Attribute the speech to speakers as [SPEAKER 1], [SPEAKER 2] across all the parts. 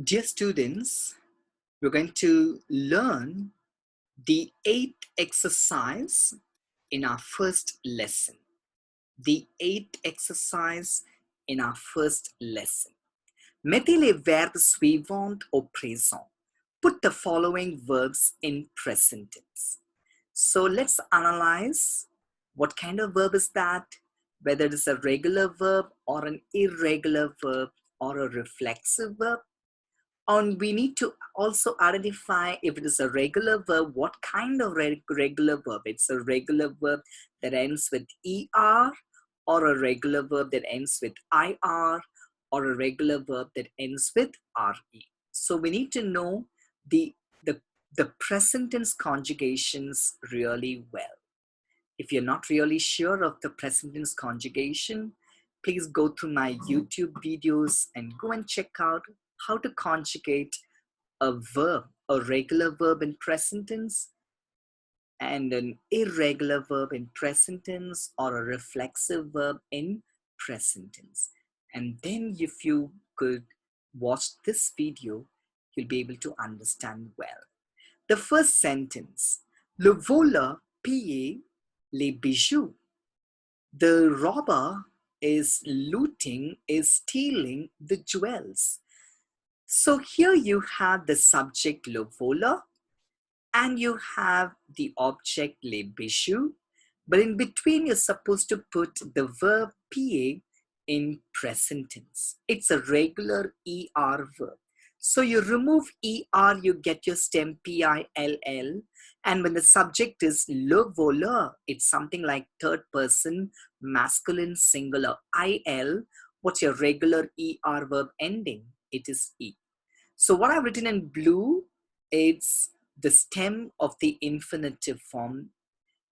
[SPEAKER 1] Dear students, we're going to learn the eighth exercise in our first lesson. The eighth exercise in our first lesson. Mettez les verbes suivants au présent. Put the following verbs in present tense. So let's analyze what kind of verb is that, whether it is a regular verb or an irregular verb or a reflexive verb. And we need to also identify if it is a regular verb, what kind of regular verb. It's a regular verb that ends with ER, or a regular verb that ends with IR, or a regular verb that ends with RE. So we need to know the present tense conjugations really well. If you're not really sure of the present tense conjugation, please go through my YouTube videos and go and check out how to conjugate a verb, a regular verb in present tense and an irregular verb in present tense, or a reflexive verb in present tense. And then if you could watch this video, you'll be able to understand well. The first sentence, le voleur pillait les bijoux. The robber is looting, is stealing the jewels. So here you have the subject le voleur and you have the object les bijoux, but in between you're supposed to put the verb piller in present tense. It's a regular ER verb. So you remove ER, you get your stem PILL, and when the subject is le voleur, it's something like third person, masculine, singular, IL. What's your regular ER verb ending? It is E. So what I've written in blue, it's the stem of the infinitive form,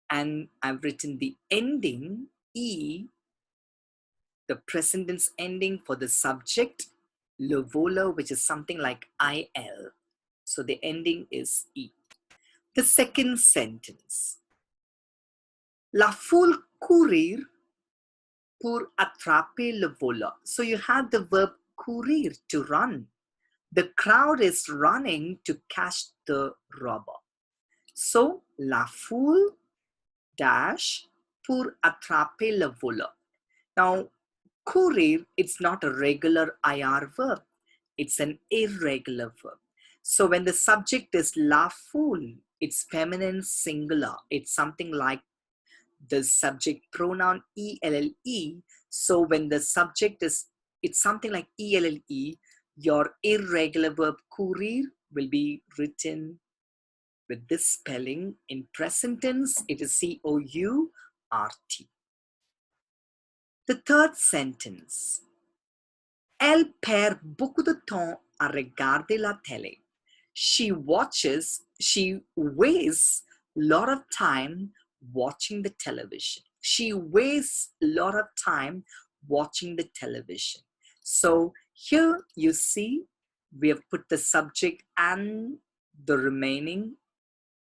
[SPEAKER 1] and I've written the ending E, the present tense ending for the subject, le voleur, which is something like IL. So the ending is E. The second sentence, la foule courir pour attraper le voleur. So you have the verb courir, to run. The crowd is running to catch the robber. So, la foule dash pour attraper le voleur. Now, courir, it's not a regular IR verb. It's an irregular verb. So when the subject is la foule, it's feminine singular. It's something like the subject pronoun ELLE. So when the subject is, it's something like ELLE, your irregular verb courir will be written with this spelling. In present tense, it is COURT. The third sentence, elle perd beaucoup de temps à regarder la télé. She wastes a lot of time watching the television. She wastes a lot of time watching the television. So here you see we have put the subject and the remaining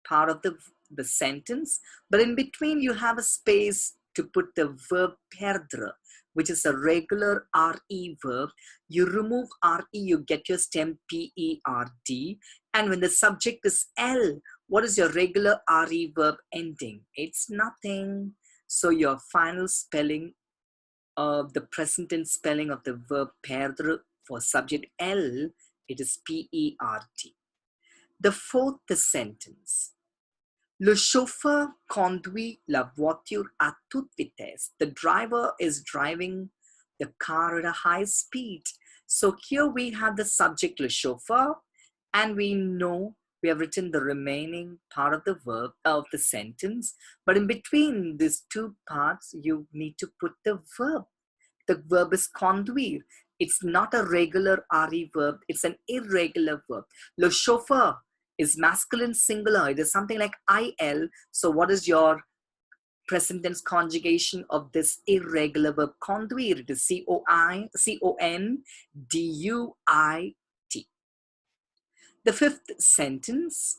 [SPEAKER 1] part of the sentence, but in between you have a space to put the verb perdre, which is a regular RE verb. You remove RE, you get your stem PERD, and when the subject is L, what is your regular RE verb ending? It's nothing. So your final spelling of the present tense spelling of the verb perdre for subject L, it is PERD. The fourth sentence, le chauffeur conduit la voiture à toute vitesse. The driver is driving the car at a high speed. So here we have the subject le chauffeur, and we know we have written the remaining part of the verb of the sentence. But in between these two parts, you need to put the verb. The verb is conduire. It's not a regular RE verb. It's an irregular verb. Le chauffeur is masculine singular. It is something like IL. So what is your present tense conjugation of this irregular verb conduire? It is CONDUIT. The fifth sentence,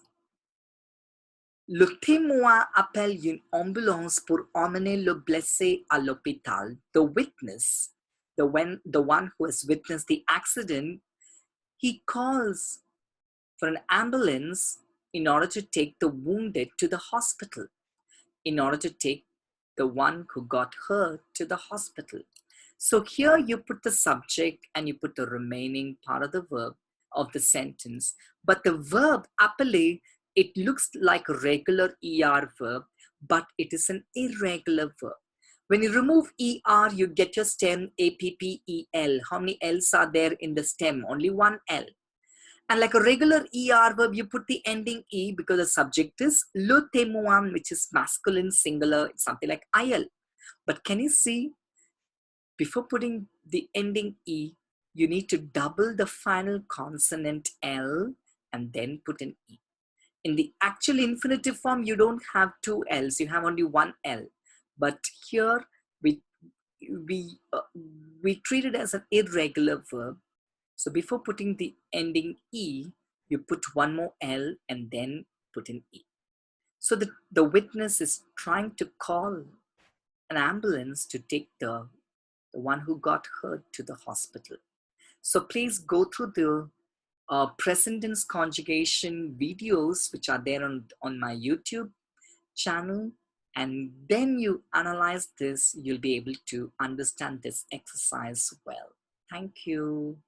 [SPEAKER 1] le témoin appelle une ambulance pour emmener le blessé à l'hôpital. The witness, the one who has witnessed the accident, He calls for an ambulance in order to take the wounded to the hospital, in order to take the one who got hurt to the hospital. So here you put the subject and you put the remaining part of the verb of the sentence. But the verb appelé, it looks like a regular ER verb, but it is an irregular verb. When you remove ER, you get your stem APPEL. How many L's are there in the stem? Only one L. And like a regular ER verb, you put the ending E because the subject is le témoin, which is masculine singular. It's something like IL. But can you see, before putting the ending E, you need to double the final consonant L and then put an E. In the actual infinitive form, you don't have two L's, you have only one L. But here, we treat it as an irregular verb. So before putting the ending E, you put one more L and then put an E. So the witness is trying to call an ambulance to take the one who got hurt to the hospital. So please go through the present tense conjugation videos, which are there on my YouTube channel. And then you analyze this, you'll be able to understand this exercise well. Thank you.